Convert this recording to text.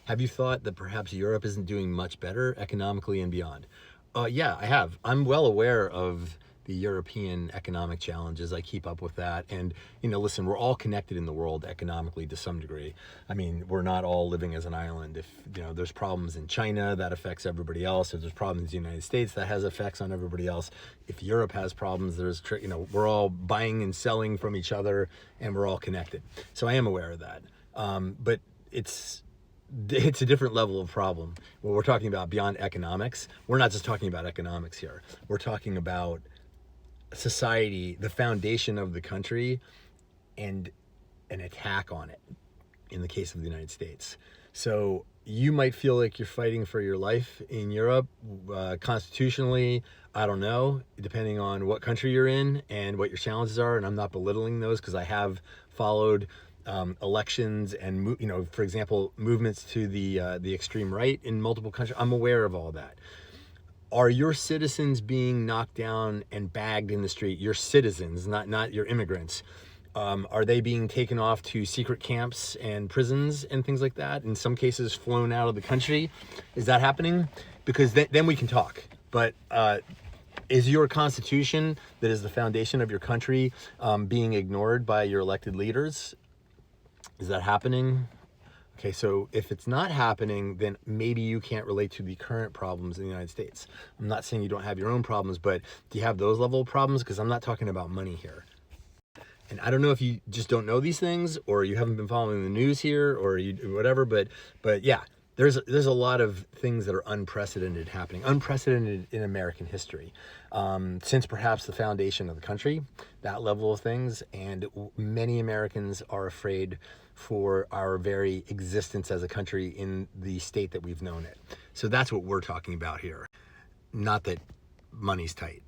Have you thought that perhaps Europe isn't doing much better economically and beyond? Yeah, I have. I'm well aware of the European economic challenges. I keep up with that. And, listen, we're all connected in the world economically to some degree. I mean, we're not all living as an island. If, there's problems in China, that affects everybody else. If there's problems in the United States, that has effects on everybody else. If Europe has problems, we're all buying and selling from each other, and we're all connected. So I am aware of that. But it's a different level of problem. When we're talking about beyond economics, we're not just talking about economics here. We're talking about society, the foundation of the country, and an attack on it in the case of the United States. So you might feel like you're fighting for your life in Europe, constitutionally. I don't know, depending on what country you're in and what your challenges are. And I'm not belittling those because I have followed elections and, for example, movements to the extreme right in multiple countries. I'm aware of all that. Are your citizens being knocked down and bagged in the street? Your citizens, not your immigrants. Are they being taken off to secret camps and prisons and things like that? In some cases, flown out of the country. Is that happening? Because then we can talk. But is your constitution, that is the foundation of your country, being ignored by your elected leaders? Is that happening? Okay, so if it's not happening, then maybe you can't relate to the current problems in the United States. I'm not saying you don't have your own problems, but do you have those level of problems? Because I'm not talking about money here. And I don't know if you just don't know these things, or you haven't been following the news here, or whatever. But yeah, there's a lot of things that are unprecedented happening, unprecedented in American history, since perhaps the foundation of the country. That level of things, and many Americans are afraid for our very existence as a country in the state that we've known it. So that's what we're talking about here. Not that money's tight.